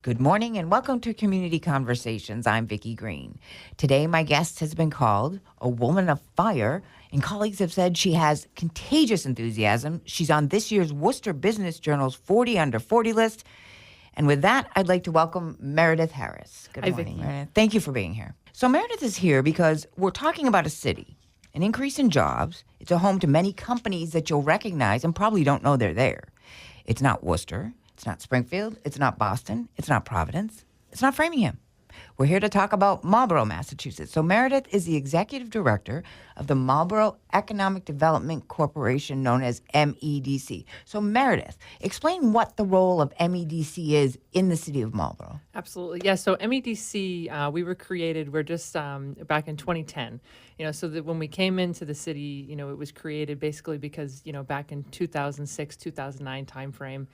Good morning and welcome to Community Conversations. I'm Vicki Green. Today, my guest has been called a woman of fire, and colleagues have said she has contagious enthusiasm. She's on this year's Worcester Business Journal's 40 Under 40 list. And with that, I'd like to welcome Meredith Harris. Good morning, Meredith. Thank you for being here. So Meredith is here because we're talking about a city, an increase in jobs. It's a home to many companies that you'll recognize and probably don't know they're there. It's not Worcester. It's not Springfield. It's not Boston. It's not Providence. It's not Framingham. We're here to talk about Marlborough, Massachusetts. So Meredith is the executive director of the Marlborough Economic Development Corporation, known as MEDC. So Meredith, explain what the role of MEDC is in the city of Marlborough. Absolutely. Yeah. So MEDC, we were created, we're just back in 2010. So that when we came into the city, it was created basically because, back in 2006, 2009 timeframe,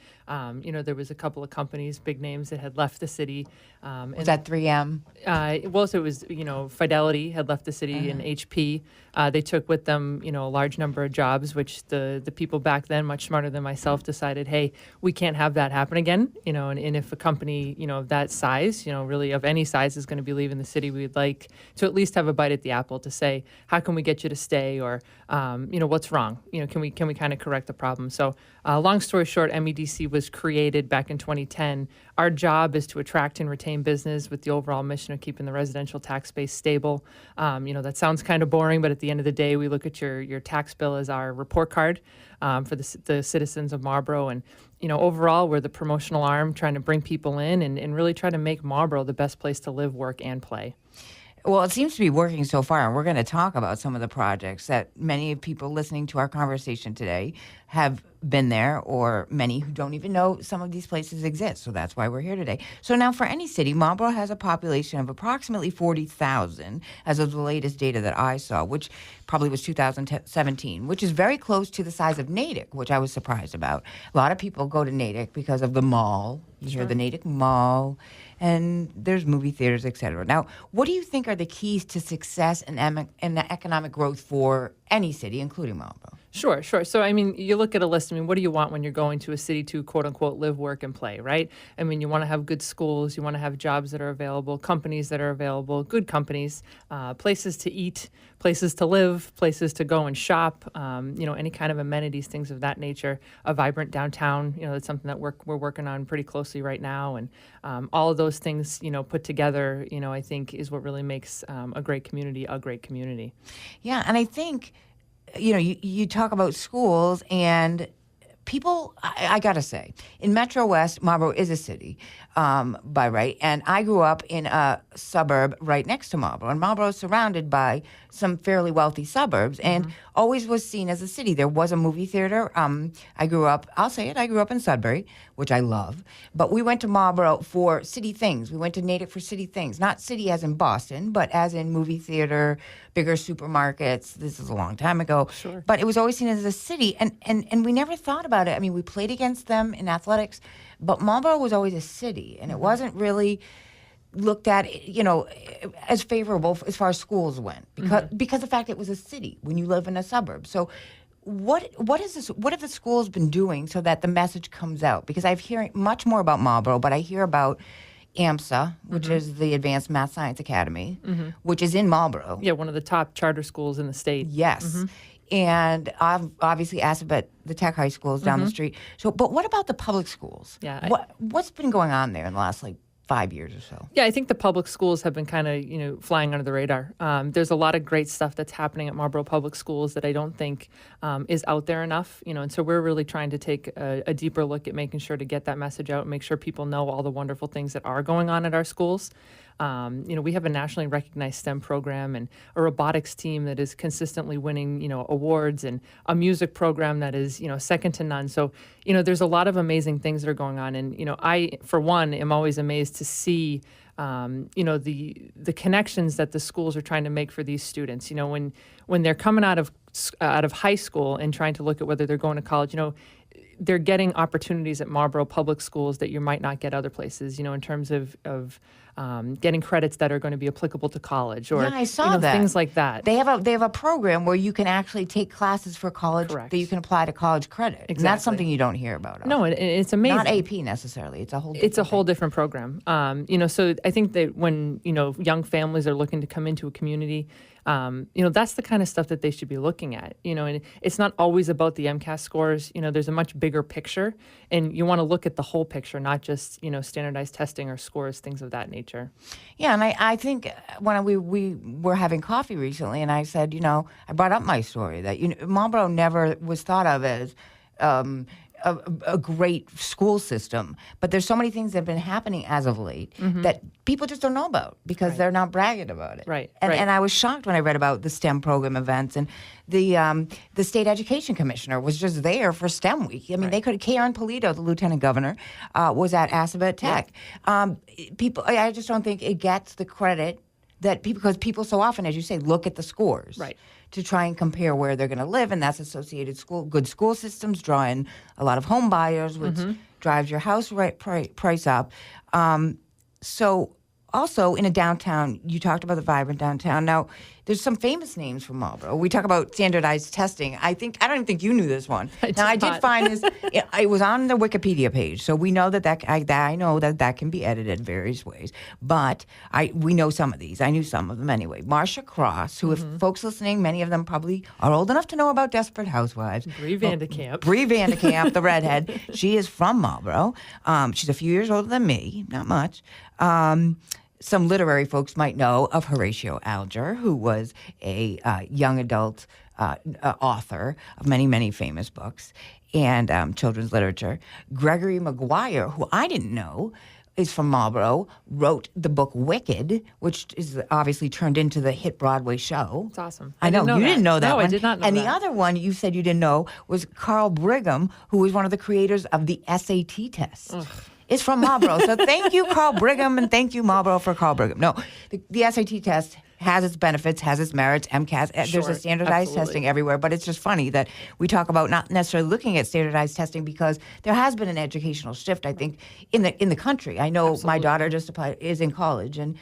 there was a couple of companies, big names that had left the city. Was that 3M? So it was, Fidelity had left the city and HP. They took with them, a large number of jobs, which the people back then, much smarter than myself, decided, hey, we can't have that happen again. And if a company, of that size, really of any size is going to be leaving the city, we'd like to at least have a bite at the apple to say, how can we get you to stay, or what's wrong? Can we kind of correct the problem? So long story short, MEDC was created back in 2010. Our job is to attract and retain business with the overall mission of keeping the residential tax base stable. That sounds kind of boring, but at the end of the day, we look at your tax bill as our report card for the citizens of Marlborough. And overall, we're the promotional arm trying to bring people in and really try to make Marlborough the best place to live, work, and play. Well, it seems to be working so far, and we're going to talk about some of the projects that many people listening to our conversation today have been there, or many who don't even know some of these places exist. So that's why we're here today. So now for any city, Marlborough has a population of approximately 40,000 as of the latest data that I saw, which probably was 2017, which is very close to the size of Natick, which I was surprised about. A lot of people go to Natick because of the mall. You hear the Natick Mall, and there's movie theaters, et cetera. Now, what do you think are the keys to success and economic growth for any city, including Marlborough? Sure. So, you look at a list. What do you want when you're going to a city to, quote unquote, live, work, and play, right? You want to have good schools. You want to have jobs that are available, companies that are available, good companies, places to eat, places to live, places to go and shop, any kind of amenities, things of that nature. A vibrant downtown, that's something that we're working on pretty closely right now. And all of those things, put together, I think is what really makes a great community a great community. Yeah, and I think you talk about schools, and people, I got to say, in Metro West, Marlborough is a city by right. And I grew up in a suburb right next to Marlborough. And Marlborough is surrounded by some fairly wealthy suburbs and always was seen as a city. There was a movie theater. I grew up in Sudbury, which I love. But we went to Marlborough for city things. We went to Natick for city things. Not city as in Boston, but as in movie theater, bigger supermarkets. This is a long time ago. Sure. But it was always seen as a city. And we never thought about it. We played against them in athletics, but Marlborough was always a city. And it wasn't really looked at, as favorable as far as schools went, because the fact it was a city when you live in a suburb. So what have the schools been doing so that the message comes out? Because I've hearing much more about Marlborough, but I hear about AMSA, which is the Advanced Math Science Academy, which is in Marlborough. Yeah, one of the top charter schools in the state. Yes. And obviously Assabet, the tech high school is down the street. So, but what about the public schools? Yeah. What's been going on there in the last 5 years or so? Yeah, I think the public schools have been kind of, flying under the radar. There's a lot of great stuff that's happening at Marlborough Public Schools that I don't think is out there enough, and so we're really trying to take a deeper look at making sure to get that message out and make sure people know all the wonderful things that are going on at our schools. We have a nationally recognized STEM program and a robotics team that is consistently winning, awards, and a music program that is, second to none. So, there's a lot of amazing things that are going on. And, I, for one, am always amazed to see, the connections that the schools are trying to make for these students. When they're coming out of high school and trying to look at whether they're going to college, they're getting opportunities at Marlborough Public Schools that you might not get other places, in terms of getting credits that are going to be applicable to college, or Yeah, I saw that. things like that. They have a program where you can actually take classes for college Correct. that you can apply to college credit. Exactly. And that's something you don't hear about. No, and it's amazing. Not AP necessarily. It's a whole. It's a whole different program. So I think that when young families are looking to come into a community, that's the kind of stuff that they should be looking at. And it's not always about the MCAS scores. There's a much bigger picture, and you want to look at the whole picture, not just standardized testing or scores, things of that nature. Yeah, and I think when we were having coffee recently, and I said, I brought up my story that Marlboro never was thought of as a great school system, but there's so many things that have been happening as of late that people just don't know about because they're not bragging about it. Right. And I was shocked when I read about the STEM program events, and the state education commissioner was just there for STEM week. I mean, they could. Karen Polito, the lieutenant governor, was at Assabet Tech. People, I just don't think it gets the credit that because people so often, as you say, look at the scores. Right. To try and compare where they're going to live, and that's associated good school systems draw in a lot of home buyers, which drives your house price up. So also in a downtown, you talked about the vibrant downtown. Now, there's some famous names from Marlboro. We talk about standardized testing. I don't even think you knew this one. I did find this. It was on the Wikipedia page, so we know I know that can be edited in various ways. But we know some of these. I knew some of them anyway. Marcia Cross, who, if folks listening, many of them probably are old enough to know about Desperate Housewives. Bree Vandekamp. Bree Vandekamp, the redhead. She is from Marlboro. She's a few years older than me, not much. Some literary folks might know of Horatio Alger, who was a young adult author of many, many famous books and children's literature. Gregory Maguire, who I didn't know, is from Marlboro, wrote the book Wicked, which is obviously turned into the hit Broadway show. It's awesome. I know. You didn't know that no, one. I did not know and that. the other one you said you didn't know was Carl Brigham, who was one of the creators of the SAT test. Ugh. It's from Marlboro. So thank you, Carl Brigham, and thank you, Marlboro, for Carl Brigham. No, the SAT test has its benefits, has its merits. MCAS, there's a standardized testing everywhere, but it's just funny that we talk about not necessarily looking at standardized testing because there has been an educational shift, I think, in the country. I know my daughter just is in college, and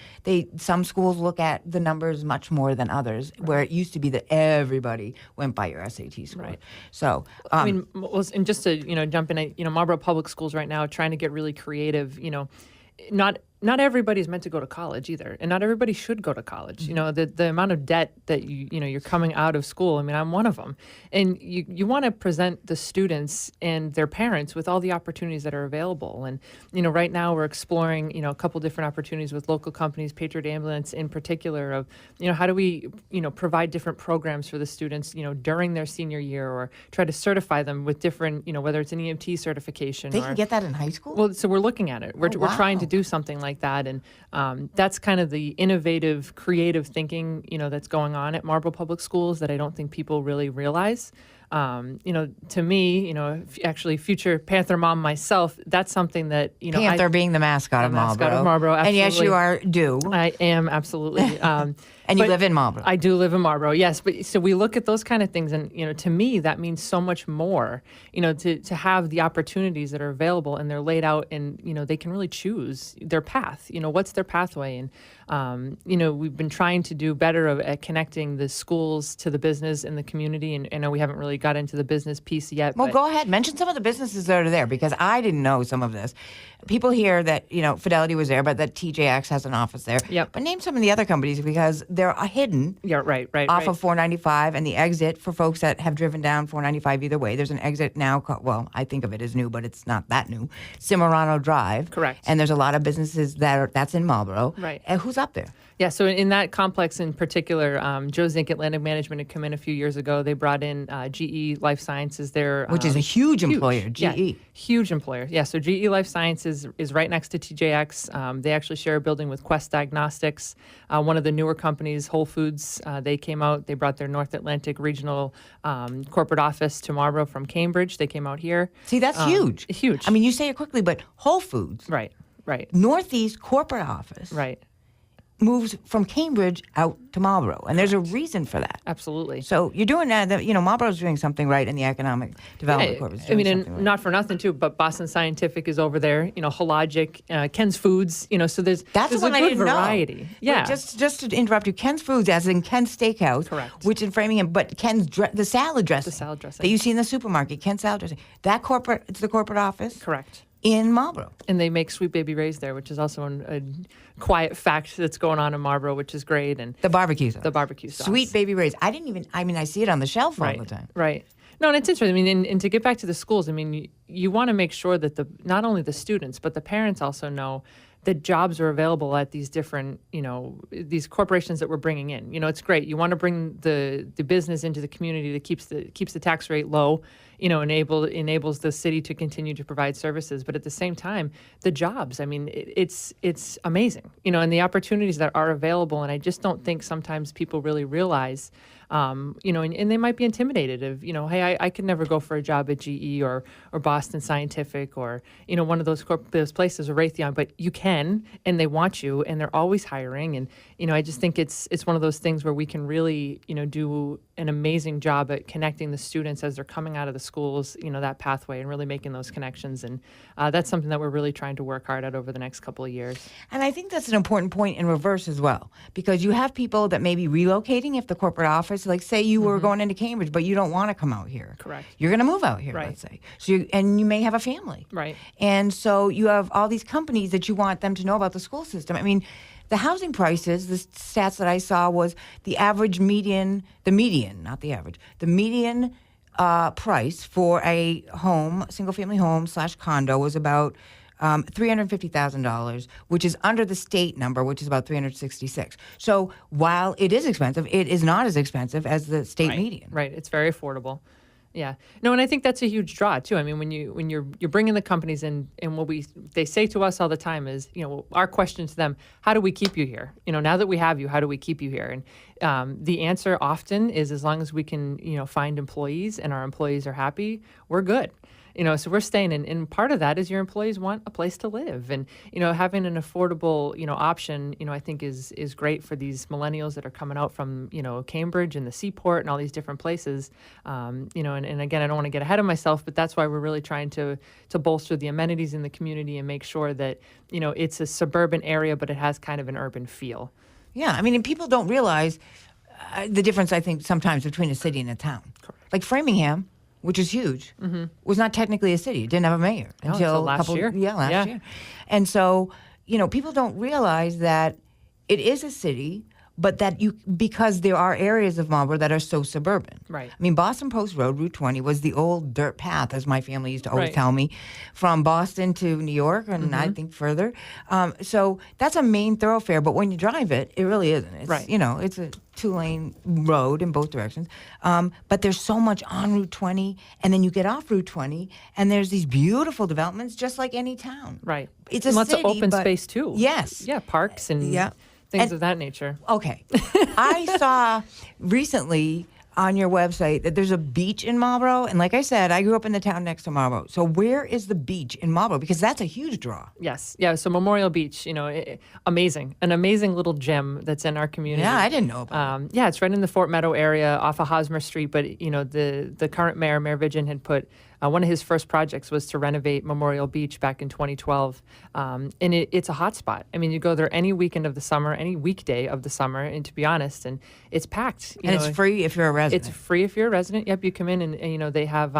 some schools look at the numbers much more than others, where it used to be that everybody went by your SAT score. Right. So, and just to jump in, Marlboro Public Schools right now are trying to get really creative. Not everybody's meant to go to college either, and not everybody should go to college. The amount of debt that you're coming out of school. I mean, I'm one of them, and you want to present the students and their parents with all the opportunities that are available. And right now we're exploring a couple different opportunities with local companies, Patriot Ambulance in particular. Of how do we provide different programs for the students during their senior year, or try to certify them with different whether it's an EMT certification. They can get that in high school. Well, so we're looking at it. We're trying to do something like that, and that's kind of the innovative, creative thinking that's going on at Marlboro Public Schools that I don't think people really realize. To me, actually, future Panther mom myself, that's something that Panther being the mascot of Marlboro. Absolutely. And yes, you are due. I am absolutely. And you live in Marlboro. I do live in Marlboro, yes. But so we look at those kind of things, and to me, that means so much more. To have the opportunities that are available, and they're laid out, and they can really choose their path. What's their pathway, and we've been trying to do better at connecting the schools to the business and the community. And I know we haven't really got into the business piece yet. Well, go ahead. Mention some of the businesses that are there, because I didn't know some of this. People hear that, Fidelity was there, but that TJX has an office there. Yep. But name some of the other companies, because they're hidden. Yeah, right. Off of 495, and the exit for folks that have driven down 495 either way. There's an exit now, I think of it as new, but it's not that new. Cimarrano Drive. Correct. And there's a lot of businesses that's in Marlboro. Right. And who's up there? Yeah, so in that complex in particular, Joe Zink Atlantic Management had come in a few years ago. They brought in GE Life Sciences there. Which is a huge employer, GE. Yeah, huge employer. Yeah, so GE Life Sciences is right next to TJX. They actually share a building with Quest Diagnostics. One of the newer companies, Whole Foods, they came out. They brought their North Atlantic regional corporate office to Marlboro from Cambridge. They came out here. See, that's huge. Huge. I mean, you say it quickly, but Whole Foods. Right. Northeast corporate office. Right. moves from Cambridge out to Marlborough, and there's a reason for that. Absolutely. So you're doing that. Marlborough's doing something right, in the economic development corp. I mean, and not for nothing too, but Boston Scientific is over there. Hologic, Ken's Foods. So there's That's there's the one a I good didn't variety. know. Yeah. Just to interrupt you, Ken's Foods, as in Ken's Steakhouse, Correct. which in Framingham, but Ken's the salad dressing, dressing that you see in the supermarket, Ken's salad dressing. It's the corporate office. Correct. In Marlborough. And they make Sweet Baby Ray's there, which is also a quiet fact that's going on in Marlborough, which is great. And the barbecue sauce. The barbecue sauce. Sweet Baby Ray's. I see it on the shelf all the time. Right. No, and it's interesting. I mean, and to get back to the schools, I mean, you want to make sure that not only the students, but the parents also know that jobs are available at these different, these corporations that we're bringing in. It's great. You want to bring the business into the community that keeps the tax rate low, enables the city to continue to provide services. But at the same time, the jobs, I mean, it's amazing, and the opportunities that are available. And I just don't think sometimes people really realize, and they might be intimidated of, hey, I could never go for a job at GE or Boston Scientific or, one of those places or Raytheon, but you can, and they want you, and they're always hiring. And, I just think it's one of those things where we can really, do an amazing job at connecting the students as they're coming out of the schools, that pathway, and really making those connections. And that's something that we're really trying to work hard at over the next couple of years. And I think that's an important point in reverse as well, because you have people that may be relocating if the corporate office, like say you were going into Cambridge, but you don't want to come out here. Correct. You're going to move out here, Right. let's say. So you may have a family. Right. And so you have all these companies that you want them to know about the school system. I mean, the housing prices, the stats that I saw was the median price for a home, single-family home / condo was about $350,000, which is under the state number, which is about $366,000. So while it is expensive, it is not as expensive as the state median. Right. It's very affordable. Yeah. No, and I think that's a huge draw too. I mean, when you're bringing the companies in, and what they say to us all the time is, our question to them, how do we keep you here? Now that we have you, how do we keep you here? And the answer often is, as long as we can, find employees and our employees are happy, we're good. So we're staying in. And part of that is your employees want a place to live. And, having an affordable, option, I think is great for these millennials that are coming out from, Cambridge and the Seaport and all these different places. And again, I don't want to get ahead of myself, but that's why we're really trying to bolster the amenities in the community and make sure that, it's a suburban area, but it has kind of an urban feel. Yeah. I mean, and people don't realize the difference, I think, sometimes between a city and a town. Correct. Like Framingham, which is huge, was not technically a city. It didn't have a mayor until last year. Yeah, last year. And so, people don't realize that it is a city, but that because there are areas of Marlborough that are so suburban. Right. I mean, Boston Post Road, Route 20, was the old dirt path, as my family used to always Right. tell me, from Boston to New York, and I think further. So that's a main thoroughfare, but when you drive it, it really isn't. It's, Right. It's a 2-lane road in both directions. But there's so much on Route 20, and then you get off Route 20, and there's these beautiful developments, just like any town. Right. It's a lots city, of open but- space too. Yes. Yeah, parks and things of that nature. Okay. I saw recently on your website that there's a beach in Marlborough. And like I said, I grew up in the town next to Marlborough. So where is the beach in Marlborough? Because that's a huge draw. Yes. Yeah. So Memorial Beach, amazing. An amazing little gem that's in our community. Yeah, I didn't know about it. Yeah, it's right in the Fort Meadow area off of Hosmer Street. But, the current mayor, Mayor Vigin, had put one of his first projects was to renovate Memorial Beach back in 2012. And it's a hot spot. I mean, you go there any weekend of the summer, any weekday of the summer, and to be honest, and it's packed. And it's free if you're a resident. It's free if you're a resident. Yep, you come in and they have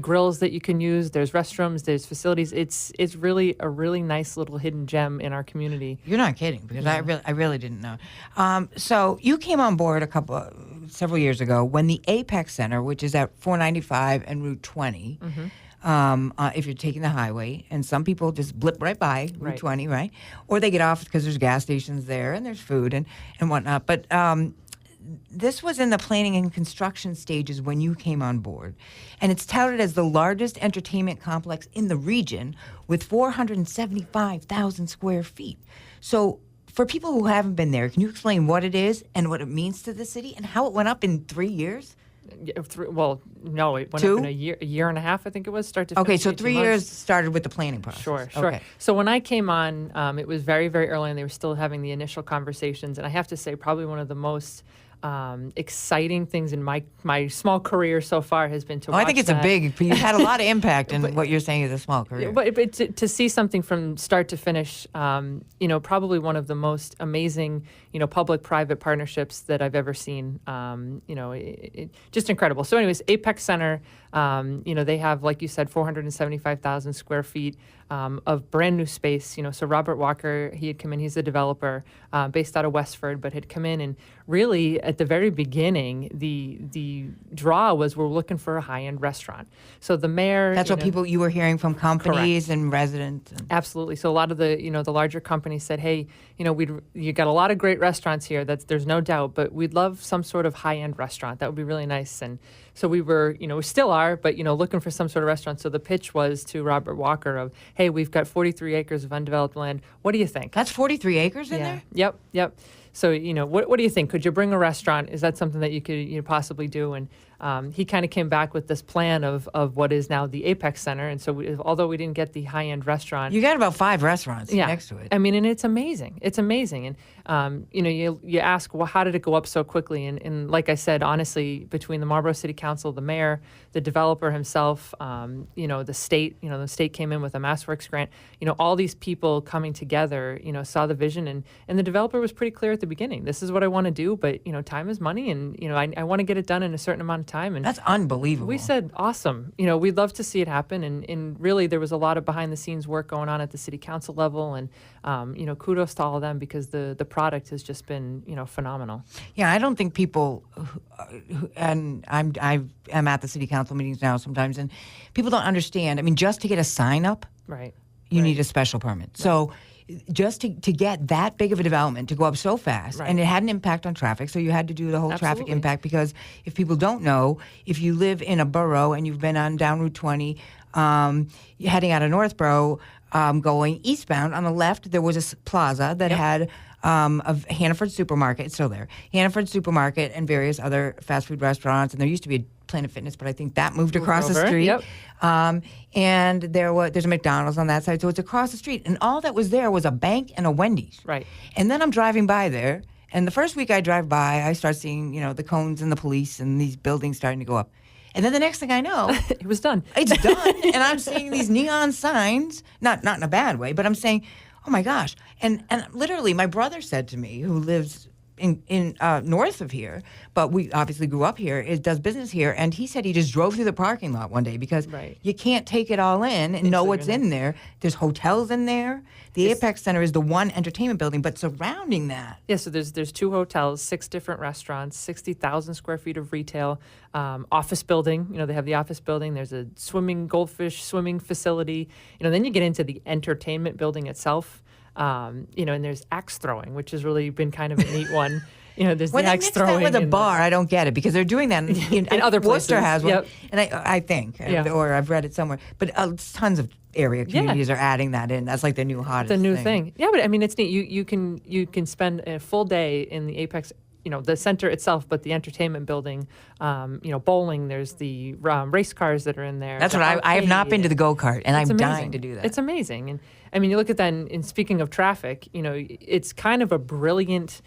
grills that you can use. There's restrooms. There's facilities. It's really a really nice little hidden gem in our community. You're not kidding, because I really didn't know. So you came on board several years ago when the Apex Center, which is at 495 and Route 20, if you're taking the highway, and some people just blip right by Route Right. 20, right? Or they get off because there's gas stations there and there's food and whatnot. But this was in the planning and construction stages when you came on board. And it's touted as the largest entertainment complex in the region with 475,000 square feet. So for people who haven't been there, can you explain what it is and what it means to the city and how it went up in 3 years? Well, no, it went Two? up in a year and a half, I think it was, start to Okay, finish. so 18 3 months. years started with the planning process. Sure. Okay. So when I came on, it was very, very early, and they were still having the initial conversations. And I have to say, probably one of the most exciting things in my small career so far has been to watch I think it's that. you've had a lot of impact in what you're saying is a small career. But to see something from start to finish, probably one of the most amazing, public-private partnerships that I've ever seen. Just incredible. So, anyways, Apex Center, they have, like you said, 475,000 square feet of brand new space. So Robert Walker, he had come in. He's a developer based out of Westford, but had come in and really at the very beginning, the draw was we're looking for a high-end restaurant. So the mayor. That's what you were hearing from companies Correct. and residents. Absolutely. So a lot of the the larger companies said, hey, you got a lot of great restaurants here. There's no doubt, but we'd love some sort of high-end restaurant. That would be really nice. And so we were, we still are, but looking for some sort of restaurant. So the pitch was to Robert Walker of, hey, we've got 43 acres of undeveloped land. What do you think? That's 43 acres in there? Yep. So, what do you think? Could you bring a restaurant? Is that something that you could possibly do? And he kind of came back with this plan of what is now the Apex Center. And so although we didn't get the high-end restaurant. You got about 5 restaurants next to it. I mean, and it's amazing. It's amazing. And, you ask, well, how did it go up so quickly? And like I said, honestly, between the Marlborough City Council, the mayor, the developer himself, the state came in with a MassWorks grant, all these people coming together, saw the vision. And the developer was pretty clear at the beginning. This is what I want to do, but, time is money. And, I want to get it done in a certain amount of time. And that's unbelievable. We said, awesome. We'd love to see it happen. And really, there was a lot of behind-the-scenes work going on at the city council level. And, kudos to all of them because the product has just been, phenomenal. Yeah, I don't think people, and I am at the city council meetings now sometimes, and people don't understand. I mean, just to get a sign up, right, you need a special permit. Right. So just to get that big of a development to go up so fast, and it had an impact on traffic, so you had to do the whole traffic impact, because if people don't know, if you live in a borough and you've been on down Route 20, heading out of Northborough, going eastbound, on the left there was a plaza that had a Hannaford Supermarket. It's still there. Hannaford Supermarket and various other fast food restaurants, and there used to be a Planet Fitness, but I think that moved across the street. Yep. And there's a McDonald's on that side, so it's across the street. And all that was there was a bank and a Wendy's. Right. And then I'm driving by there, and the first week I drive by, I start seeing, the cones and the police and these buildings starting to go up. And then the next thing I know, it was done. It's done, and I'm seeing these neon signs, not in a bad way, but I'm saying, oh my gosh. And literally, my brother said to me, who lives in north of here, but we obviously grew up here, does business here, and he said he just drove through the parking lot one day because you can't take it all in and know what's in there. There's hotels in there. The Apex Center is the one entertainment building, but surrounding that. Yeah, so there's 2 hotels, 6 different restaurants, 60,000 square feet of retail, office building. They have the office building. There's a goldfish swimming facility. Then you get into the entertainment building itself. And there's axe throwing, which has really been kind of a neat one. There's when the axe throwing. That with a bar, I don't get it, because they're doing that in other places. Worcester has one, yep. and I think, or I've read it somewhere. But tons of area communities are adding that in. That's like the new hottest thing. The new thing. Yeah, but I mean, it's neat. You can spend a full day in the Apex, the center itself, but the entertainment building, bowling. There's the race cars that are in there. That's what I have not been to the go-kart, and I'm amazing. dying to do that. It's amazing. And I mean, you look at that, and speaking of traffic, it's kind of a brilliant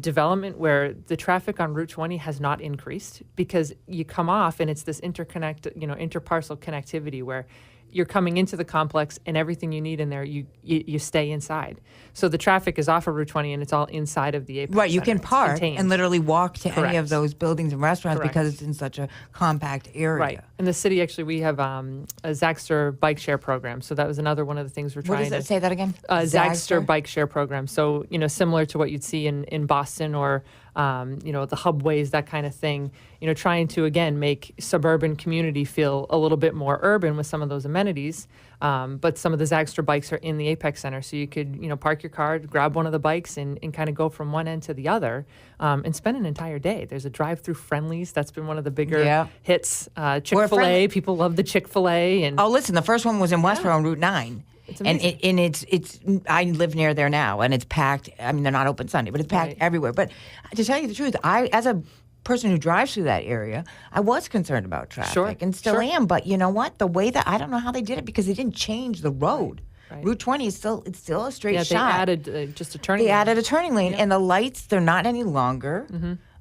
development where the traffic on Route 20 has not increased, because you come off and it's this interparcel connectivity where you're coming into the complex and everything you need in there, you stay inside. So the traffic is off of Route 20 and it's all inside of the Apex Right, you Center. can park and literally walk to any of those buildings and restaurants because it's in such a compact area. Right. In the city, actually, we have a Zagster bike share program. So that was another one of the things we're trying to... What does that say that again? Zagster bike share program. So, similar to what you'd see in Boston or, the hubways, that kind of thing. Trying to, again, make suburban community feel a little bit more urban with some of those amenities. But some of the Zagster bikes are in the Apex Center. So you could, park your car, grab one of the bikes and kind of go from one end to the other and spend an entire day. There's a drive-through Friendlies. That's been one of the bigger hits. Chick-fil-A. People love the Chick-fil-A. And listen, the first one was in Westboro on Route 9. And it's I live near there now, and it's packed. I mean, they're not open Sunday, but it's packed everywhere. But to tell you the truth, as a person who drives through that area, I was concerned about traffic Sure, and still sure. am. But you know what? The way that I don't know how they did it because they didn't change the road. Right. Route 20 is still a straight Yeah, shot. they added just a turning They lane. added a turning lane, and the lights, they're not any longer.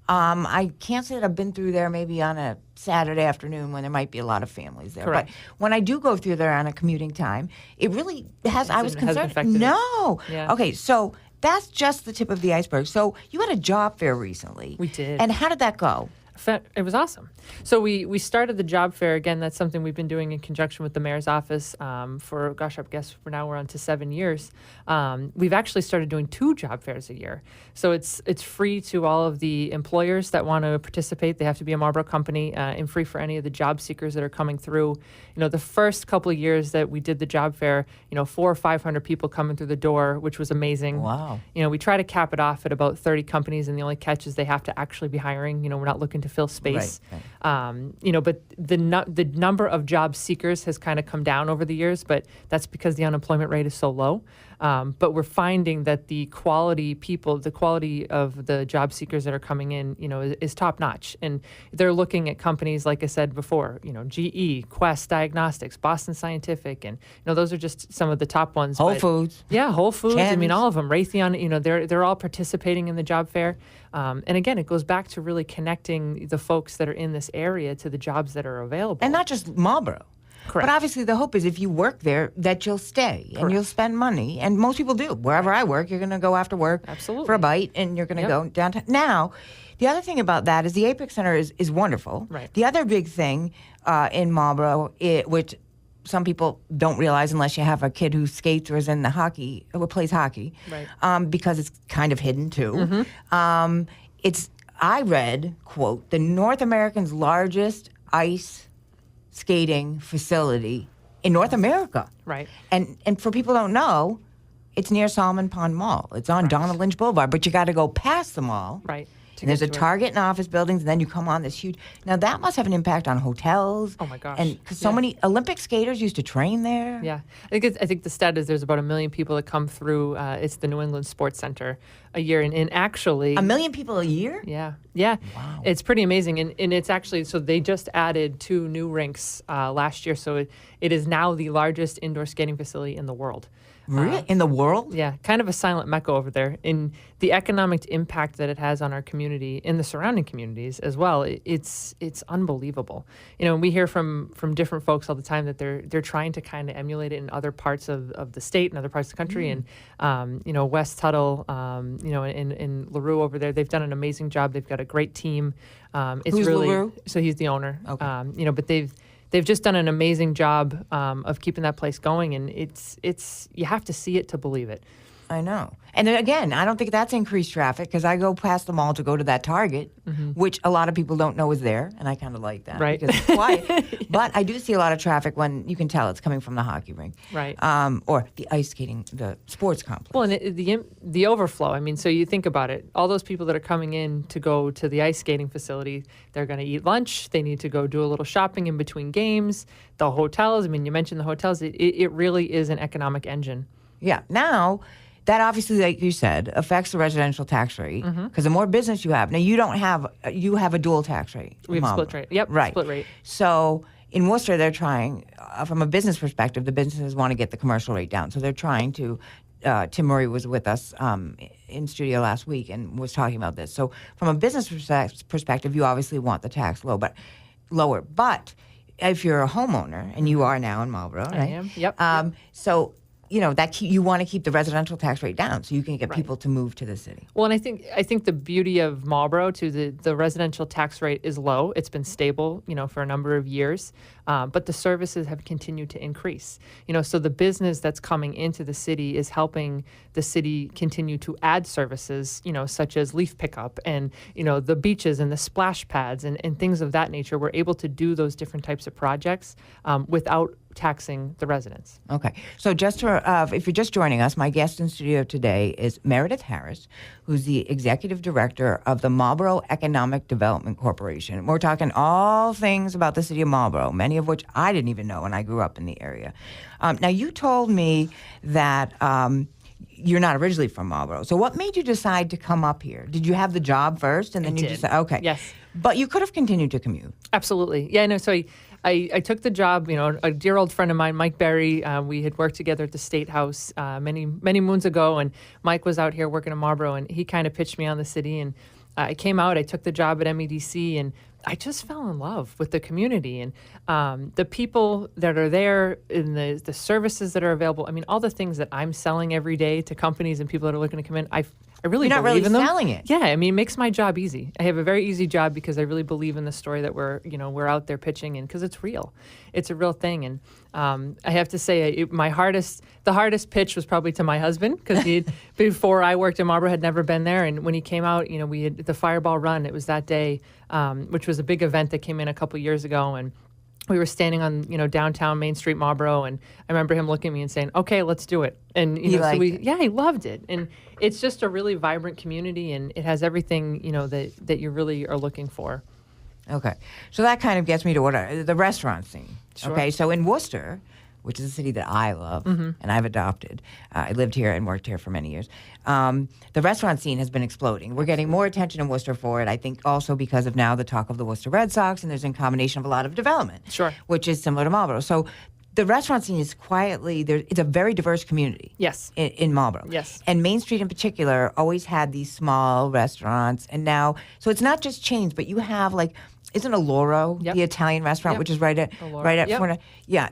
I can't say that I've been through there maybe on a Saturday afternoon when there might be a lot of families there. Correct. But when I do go through there on a commuting time, it really has, I was It hasn't concerned. affected it. No. Yeah. Okay, so that's just the tip of the iceberg. So you had a job fair recently. We did. And how did that go? It was awesome. So we started the job fair. Again, that's something we've been doing in conjunction with the mayor's office for, I guess we're on to 7 years. We've actually started doing 2 job fairs a year. So it's free to all of the employers that want to participate. They have to be a Marlboro company, and free for any of the job seekers that are coming through. The first couple of years that we did the job fair, 400 or 500 people coming through the door, which was amazing. Wow. We try to cap it off at about 30 companies, and the only catch is they have to actually be hiring. We're not looking to fill space. Right. But the number of job seekers has kind of come down over the years, but that's because the unemployment rate is so low. But we're finding that the quality of the job seekers that are coming in, is top notch. And they're looking at companies, like I said before, GE, Quest Diagnostics, Boston Scientific, and those are just some of the top ones. Whole Foods. Yeah, Whole Foods. I mean, Ken's. all of them. Raytheon. They're all participating in the job fair. And again, it goes back to really connecting the folks that are in this area to the jobs that are available. And not just Marlboro. Correct. But obviously the hope is if you work there that you'll stay and you'll spend money. And most people do. Wherever I work, you're going to go after work Absolutely. for a bite and you're going to go downtown. Now, the other thing about that is the Apex Center is wonderful. Right. The other big thing in Marlboro, which some people don't realize unless you have a kid who skates or is in the hockey or plays hockey, Right. because it's kind of hidden too. I read, quote, the North American's largest ice skating facility in North America. Right. And for people who don't know, it's near Solomon Pond Mall. It's on Donald Lynch Boulevard, but you got to go past the mall. Right. to And there's get a to it. Target and office buildings, and then you come on this huge. Now that must have an impact on hotels. Oh my gosh. And because so Yeah. many Olympic skaters used to train there. Yeah, I think the stat is there's about 1 million people that come through. It's the New England Sports Center a year, and actually, 1 million people a year. yeah, Wow. it's pretty amazing, and it's actually so they just added 2 new rinks last year, so it is now the largest indoor skating facility in the world. Really? In the world? Yeah, kind of a silent mecca over there. In the economic impact that it has on our community, in the surrounding communities as well, it's unbelievable. And we hear from different folks all the time that they're trying to kind of emulate it in other parts of the state and other parts of the country. And West Tuttle, in LaRue over there, they've done an amazing job. They've got a great team. It's Who's really LaRue? So he's the owner. Okay. But they've just done an amazing job of keeping that place going, and it's you have to see it to believe it. I know. And then again, I don't think that's increased traffic because I go past the mall to go to that Target, which a lot of people don't know is there, and I kind of like that Right. because it's quiet. But I do see a lot of traffic when you can tell it's coming from the hockey rink, Right. Or the ice skating, the sports complex. Well, and the overflow. I mean, so you think about it. All those people that are coming in to go to the ice skating facility, they're going to eat lunch. They need to go do a little shopping in between games. The hotels. I mean, you mentioned the hotels. It really is an economic engine. Yeah. Now, that obviously, like you said, affects the residential tax rate because the more business you have. Now, you have a dual tax rate. We have a Marlboro. split rate. Yep. Right. Split rate. So in Worcester, they're trying, from a business perspective, the businesses want to get the commercial rate down. So they're trying to. Tim Murray was with us in studio last week and was talking about this. So from a business perspective, you obviously want the tax lower. But if you're a homeowner, and you are now in Marlboro, right? I am. Yep. So you want to keep the residential tax rate down so you can get Right. people to move to the city. Well, and I think the beauty of Marlboro too, the residential tax rate is low. It's been stable, for a number of years, but the services have continued to increase. So the business that's coming into the city is helping the city continue to add services, such as leaf pickup and the beaches and the splash pads and things of that nature. We're able to do those different types of projects without taxing the residents. Okay. So just if you're just joining us, my guest in studio today is Meredith Harris, who's the executive director of the Marlborough Economic Development Corporation. We're talking all things about the city of Marlborough, many of which I didn't even know when I grew up in the area. Now, you told me that you're not originally from Marlboro. So what made you decide to come up here? Did you have the job first, and then you decided? Okay, Yes. But you could have continued to commute. Absolutely. Yeah, no, so I took the job, a dear old friend of mine, Mike Berry, we had worked together at the State House many moons ago, and Mike was out here working in Marlboro, and he kind of pitched me on the city, and I came out, I took the job at MEDC, and I just fell in love with the community and the people that are there and the services that are available. I mean, all the things that I'm selling every day to companies and people that are looking to come in, I really You're not believe really in them. selling it. Yeah, I mean, it makes my job easy. I have a very easy job because I really believe in the story that we're out there pitching, and because it's real, it's a real thing. And I have to say, the hardest pitch was probably to my husband, because he before I worked in Marlborough had never been there, and when he came out, we had the Fireball Run. It was that day, which was a big event that came in a couple years ago, and we were standing on, downtown Main Street, Marlboro, and I remember him looking at me and saying, "Okay, let's do it." And He liked it. yeah, he loved it, and it's just a really vibrant community, and it has everything that you really are looking for. Okay, so that kind of gets me to the restaurant scene. Sure. Okay, so in Worcester, which is a city that I love and I've adopted, I lived here and worked here for many years. The restaurant scene has been exploding. We're getting more attention in Worcester for it. I think also because of now the talk of the Worcester Red Sox, and there's a combination of a lot of development, Sure. which is similar to Marlboro. So the restaurant scene is it's a very diverse community. Yes. In Marlboro. Yes. And Main Street in particular always had these small restaurants, and now, so it's not just chains, but you have isn't Loro Yep. the Italian restaurant, Yep. which is right at Yep. Florida? Yeah,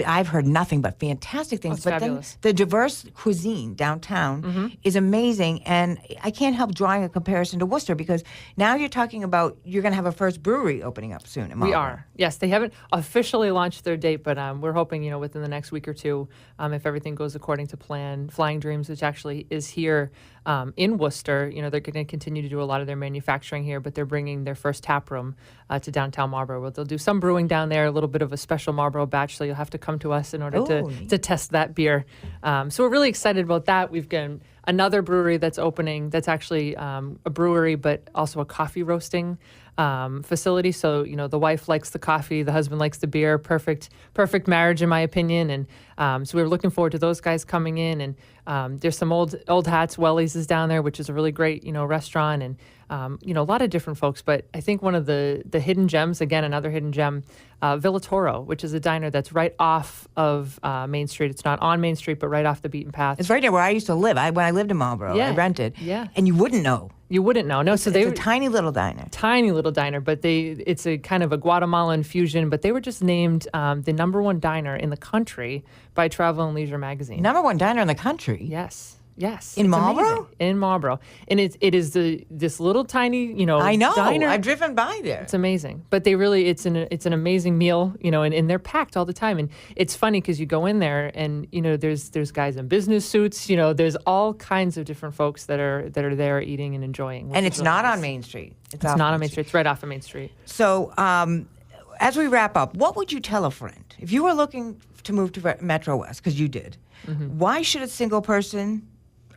I've heard nothing but fantastic things. it's But fabulous. then the diverse cuisine downtown is amazing, and I can't help drawing a comparison to Worcester, because now you're talking about you're going to have a first brewery opening up soon in Marlboro. We are. Yes, they haven't officially launched their date, but we're hoping, within the next week or two, if everything goes according to plan. Flying Dreams, which actually is here in Worcester, they're going to continue to do a lot of their manufacturing here, but they're bringing their first tap room to downtown Marlborough. Well, they'll do some brewing down there, a little bit of a special Marlborough batch, so you'll have to come to us in order to test that beer. So we're really excited about that. We've got another brewery that's opening that's actually a brewery, but also a coffee roasting facility. So, the wife likes the coffee, the husband likes the beer. Perfect marriage, in my opinion. And so we were looking forward to those guys coming in. And there's some old hats. Wellies is down there, which is a really great, restaurant. And, a lot of different folks. But I think one of the hidden gems, again, another hidden gem, Villa Toro, which is a diner that's right off of Main Street. It's not on Main Street, but right off the beaten path. It's right there where I used to live. When I lived in Marlboro, Yeah. I rented. Yeah. And you wouldn't know. You wouldn't know. No, so It's a tiny little diner. Tiny little diner, but it's a kind of a Guatemalan fusion, but they were just named the #1 diner in the country by Travel and Leisure magazine. #1 diner in the country. Yes. In It's Marlboro? amazing. In Marlboro. And it is this little tiny, I know. diner. I've driven by there. It's amazing. But they really, it's an amazing meal, and they're packed all the time. And it's funny because you go in there and, there's guys in business suits, there's all kinds of different folks that are there eating and enjoying. And it's not on Main Street. It's not on Main Street. It's right off of Main Street. So, as we wrap up, what would you tell a friend if you were looking to move to Metro West, because you did? Why should a single person,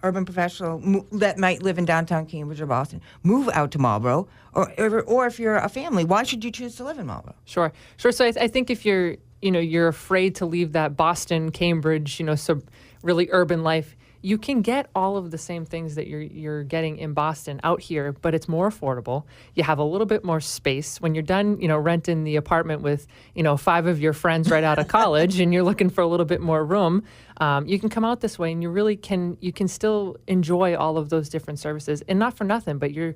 urban professional that might live in downtown Cambridge or Boston, move out to Marlboro, or if you're a family, why should you choose to live in Marlboro? Sure. So I think if you're afraid to leave that Boston, Cambridge, so really urban life, you can get all of the same things that you're getting in Boston out here, but it's more affordable. You have a little bit more space. When you're done, renting the apartment with, 5 of your friends right out of college, and you're looking for a little bit more room, you can come out this way, and you can still enjoy all of those different services. And not for nothing, but you're,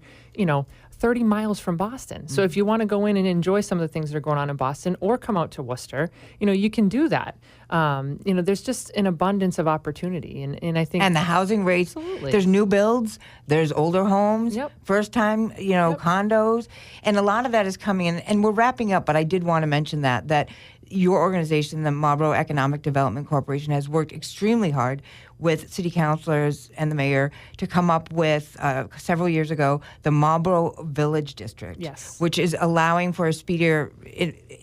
30 miles from Boston. So if you want to go in and enjoy some of the things that are going on in Boston, or come out to Worcester, you can do that. There's just an abundance of opportunity, and I think, And the housing rates, Absolutely. there's new builds, there's older homes, Yep. first time, condos, and a lot of that is coming in. And we're wrapping up, but I did want to mention that your organization, the Marlborough Economic Development Corporation, has worked extremely hard with city councilors and the mayor to come up with, several years ago, the Marlborough Village District, Yes. which is allowing for a speedier,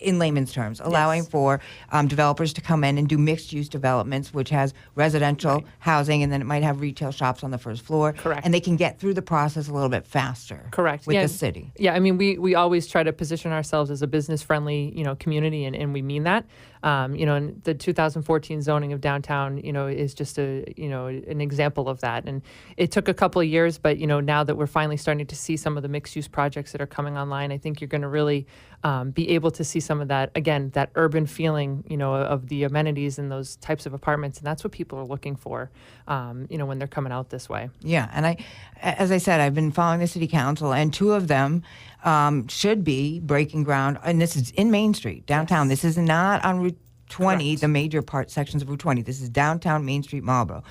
in layman's terms, allowing for developers to come in and do mixed-use developments, which has residential housing, and then it might have retail shops on the first floor. Correct. And they can get through the process a little bit faster. Correct. With Yeah. the city. Yeah, I mean, we always try to position ourselves as a business-friendly, community, and we mean that. And the 2014 zoning of downtown, is just an example of that. And it took a couple of years, but, now that we're finally starting to see some of the mixed use projects that are coming online, I think you're going to really be able to see some of that, again, that urban feeling, of the amenities and those types of apartments. And that's what people are looking for, when they're coming out this way. Yeah, and as I said, I've been following the city council, and two of them should be breaking ground, and this is in Main Street, downtown. Yes. This is not on Route 20, correct, the major sections of Route 20. This is downtown Main Street, Marlborough.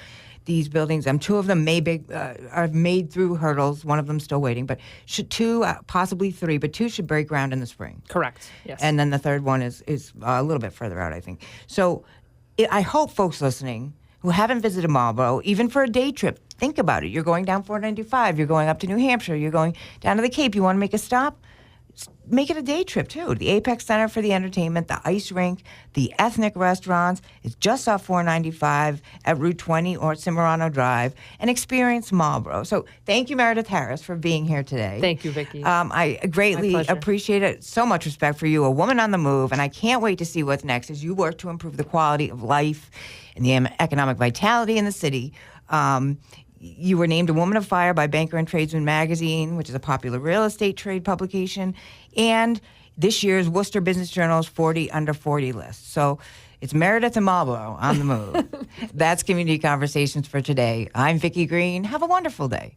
These buildings, two of them are made through hurdles. One of them still waiting, but two, possibly three, but two should break ground in the spring. Correct. Yes. And then the third one is a little bit further out, I think. So I hope folks listening who haven't visited Marlborough, even for a day trip, think about it. You're going down 495. You're going up to New Hampshire. You're going down to the Cape. You want to make a stop? Make it a day trip, too. The Apex Center for the entertainment, the ice rink, the ethnic restaurants. It's just off 495 at Route 20 or Cimarano Drive, and experience Marlborough. So thank you, Meredith Harris, for being here today. Thank you, Vicki. I greatly appreciate it. So much respect for you, a woman on the move, and I can't wait to see what's next as you work to improve the quality of life and the economic vitality in the city. You were named a Woman of Fire by Banker and Tradesman magazine, which is a popular real estate trade publication, and this year's Worcester Business Journal's 40 Under 40 list. So it's Meredith and Marlborough on the move. That's Community Conversations for today. I'm Vicki Green. Have a wonderful day.